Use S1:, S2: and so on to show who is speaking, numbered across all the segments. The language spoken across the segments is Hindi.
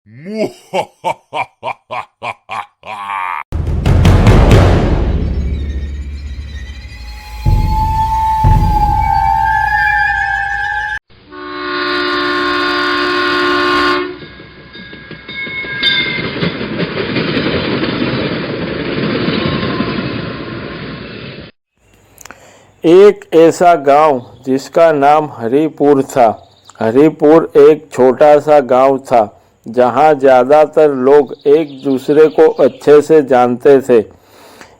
S1: एक ऐसा गांव जिसका नाम हरिपुर था। हरिपुर एक छोटा सा गांव था जहां ज़्यादातर लोग एक दूसरे को अच्छे से जानते थे।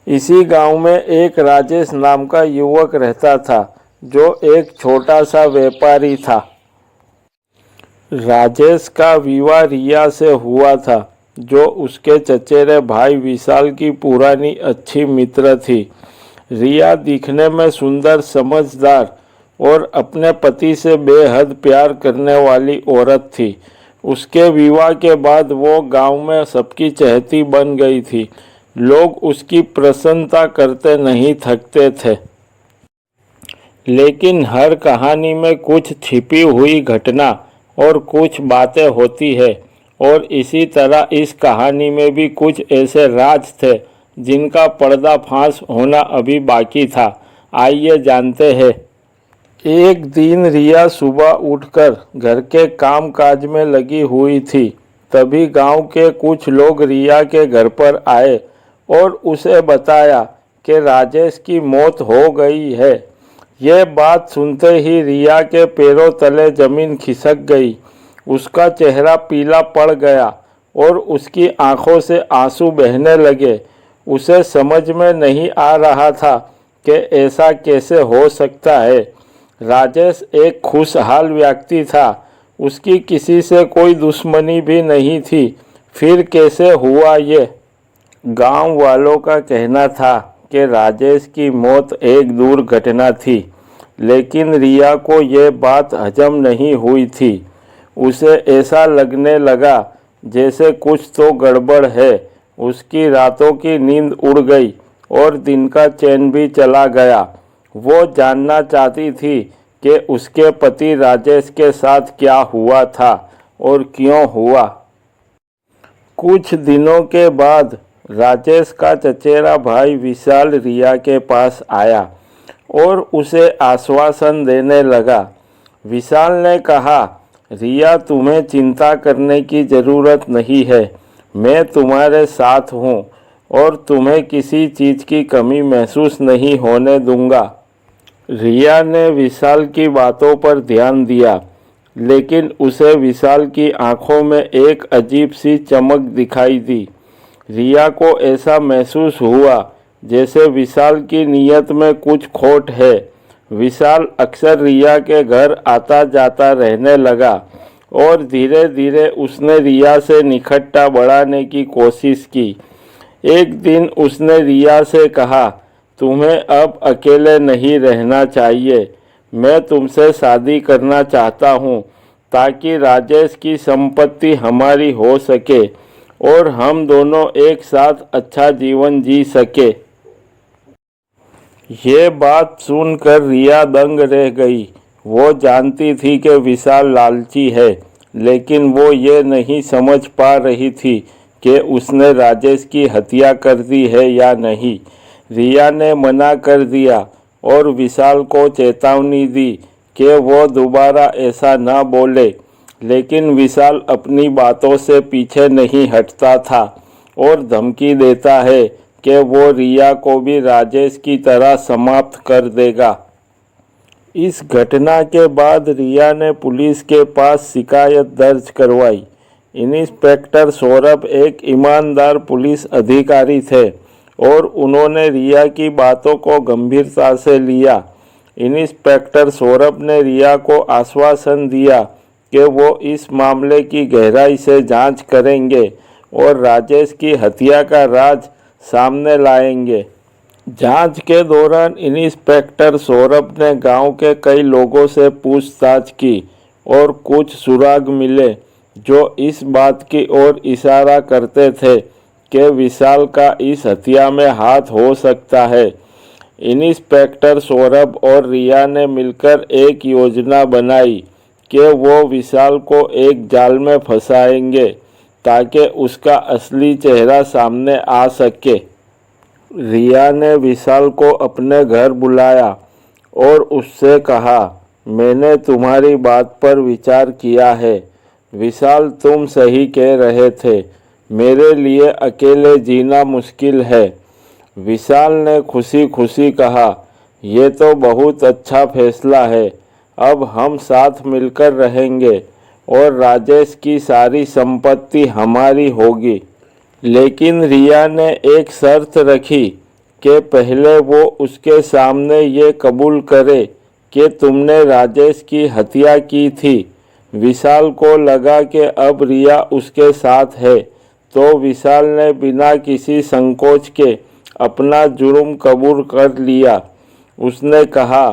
S1: इसी गांव में एक राजेश नाम का युवक रहता था जो एक छोटा सा व्यापारी था। राजेश का विवाह रिया से हुआ था जो उसके चचेरे भाई विशाल की पुरानी अच्छी मित्र थी। रिया दिखने में सुंदर, समझदार और अपने पति से बेहद प्यार करने वाली औरत थी। उसके विवाह के बाद वो गांव में सबकी चहेती बन गई थी। लोग उसकी प्रशंसा करते नहीं थकते थे। लेकिन हर कहानी में कुछ छिपी हुई घटना और कुछ बातें होती है, और इसी तरह इस कहानी में भी कुछ ऐसे राज थे जिनका पर्दाफाश होना अभी बाकी था। आइए जानते हैं। एक दिन रिया सुबह उठकर घर के काम काज में लगी हुई थी। तभी गांव के कुछ लोग रिया के घर पर आए और उसे बताया कि राजेश की मौत हो गई है। ये बात सुनते ही रिया के पैरों तले जमीन खिसक गई। उसका चेहरा पीला पड़ गया और उसकी आंखों से आंसू बहने लगे। उसे समझ में नहीं आ रहा था कि ऐसा कैसे हो सकता है। राजेश एक खुशहाल व्यक्ति था, उसकी किसी से कोई दुश्मनी भी नहीं थी। फिर कैसे हुआ ये? गांव वालों का कहना था कि राजेश की मौत एक दुर्घटना थी, लेकिन रिया को ये बात हजम नहीं हुई थी। उसे ऐसा लगने लगा जैसे कुछ तो गड़बड़ है। उसकी रातों की नींद उड़ गई और दिन का चैन भी चला गया। वो जानना चाहती थी कि उसके पति राजेश के साथ क्या हुआ था और क्यों हुआ। कुछ दिनों के बाद राजेश का चचेरा भाई विशाल रिया के पास आया और उसे आश्वासन देने लगा। विशाल ने कहा, रिया, तुम्हें चिंता करने की ज़रूरत नहीं है। मैं तुम्हारे साथ हूँ और तुम्हें किसी चीज़ की कमी महसूस नहीं होने दूंगा। रिया ने विशाल की बातों पर ध्यान दिया, लेकिन उसे विशाल की आंखों में एक अजीब सी चमक दिखाई दी। रिया को ऐसा महसूस हुआ जैसे विशाल की नीयत में कुछ खोट है। विशाल अक्सर रिया के घर आता जाता रहने लगा और धीरे धीरे उसने रिया से निकटता बढ़ाने की कोशिश की। एक दिन उसने रिया से कहा, तुम्हें अब अकेले नहीं रहना चाहिए। मैं तुमसे शादी करना चाहता हूँ ताकि राजेश की संपत्ति हमारी हो सके और हम दोनों एक साथ अच्छा जीवन जी सके। ये बात सुनकर रिया दंग रह गई। वो जानती थी कि विशाल लालची है, लेकिन वो ये नहीं समझ पा रही थी कि उसने राजेश की हत्या कर दी है या नहीं। रिया ने मना कर दिया और विशाल को चेतावनी दी कि वो दोबारा ऐसा ना बोले, लेकिन विशाल अपनी बातों से पीछे नहीं हटता था और धमकी देता है कि वो रिया को भी राजेश की तरह समाप्त कर देगा। इस घटना के बाद रिया ने पुलिस के पास शिकायत दर्ज करवाई। इंस्पेक्टर सौरभ एक ईमानदार पुलिस अधिकारी थे और उन्होंने रिया की बातों को गंभीरता से लिया। इंस्पेक्टर सौरभ ने रिया को आश्वासन दिया कि वो इस मामले की गहराई से जांच करेंगे और राजेश की हत्या का राज सामने लाएंगे। जांच के दौरान इंस्पेक्टर सौरभ ने गांव के कई लोगों से पूछताछ की और कुछ सुराग मिले जो इस बात की ओर इशारा करते थे कि विशाल का इस हत्या में हाथ हो सकता है। इंस्पेक्टर सौरभ और रिया ने मिलकर एक योजना बनाई कि वो विशाल को एक जाल में फंसाएंगे ताकि उसका असली चेहरा सामने आ सके। रिया ने विशाल को अपने घर बुलाया और उससे कहा, मैंने तुम्हारी बात पर विचार किया है। विशाल, तुम सही कह रहे थे, मेरे लिए अकेले जीना मुश्किल है। विशाल ने खुशी खुशी कहा, ये तो बहुत अच्छा फैसला है। अब हम साथ मिलकर रहेंगे और राजेश की सारी संपत्ति हमारी होगी। लेकिन रिया ने एक शर्त रखी कि पहले वो उसके सामने ये कबूल करे कि तुमने राजेश की हत्या की थी। विशाल को लगा कि अब रिया उसके साथ है, तो विशाल ने बिना किसी संकोच के अपना जुर्म कबूल कर लिया। उसने कहा,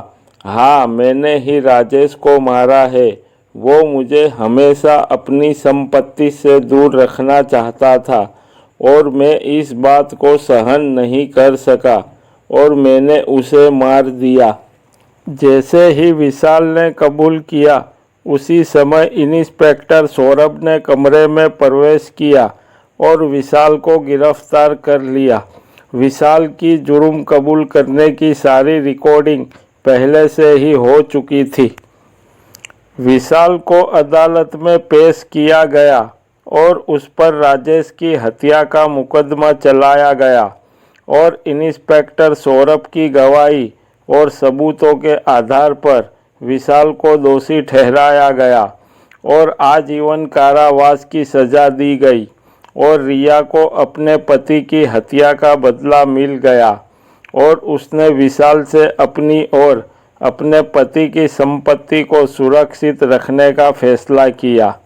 S1: हाँ, मैंने ही राजेश को मारा है। वो मुझे हमेशा अपनी संपत्ति से दूर रखना चाहता था और मैं इस बात को सहन नहीं कर सका और मैंने उसे मार दिया। जैसे ही विशाल ने कबूल किया, उसी समय इंस्पेक्टर सौरभ ने कमरे में प्रवेश किया और विशाल को गिरफ्तार कर लिया। विशाल की जुर्म कबूल करने की सारी रिकॉर्डिंग पहले से ही हो चुकी थी। विशाल को अदालत में पेश किया गया और उस पर राजेश की हत्या का मुकदमा चलाया गया और इंस्पेक्टर सौरभ की गवाही और सबूतों के आधार पर विशाल को दोषी ठहराया गया और आजीवन कारावास की सज़ा दी गई और रिया को अपने पति की हत्या का बदला मिल गया और उसने विशाल से अपनी और अपने पति की संपत्ति को सुरक्षित रखने का फैसला किया।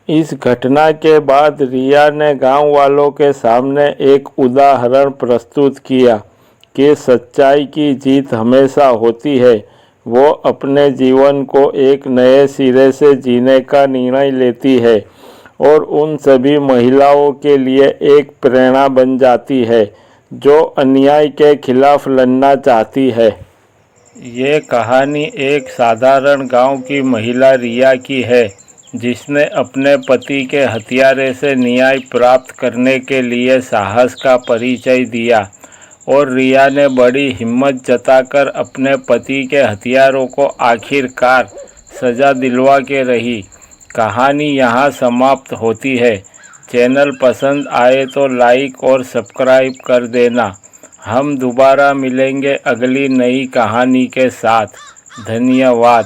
S1: इस घटना के बाद रिया ने गांव वालों के सामने एक उदाहरण प्रस्तुत किया कि सच्चाई की जीत हमेशा होती है। वो अपने जीवन को एक नए सिरे से जीने का निर्णय लेती है और उन सभी महिलाओं के लिए एक प्रेरणा बन जाती है जो अन्याय के खिलाफ लड़ना चाहती है। ये कहानी एक साधारण गांव की महिला रिया की है, जिसने अपने पति के हत्यारे से न्याय प्राप्त करने के लिए साहस का परिचय दिया और रिया ने बड़ी हिम्मत जताकर अपने पति के हत्यारों को आखिरकार सज़ा दिलवा के रही। कहानी यहाँ समाप्त होती है। चैनल पसंद आए तो लाइक और सब्सक्राइब कर देना। हम दोबारा मिलेंगे अगली नई कहानी के साथ। धन्यवाद।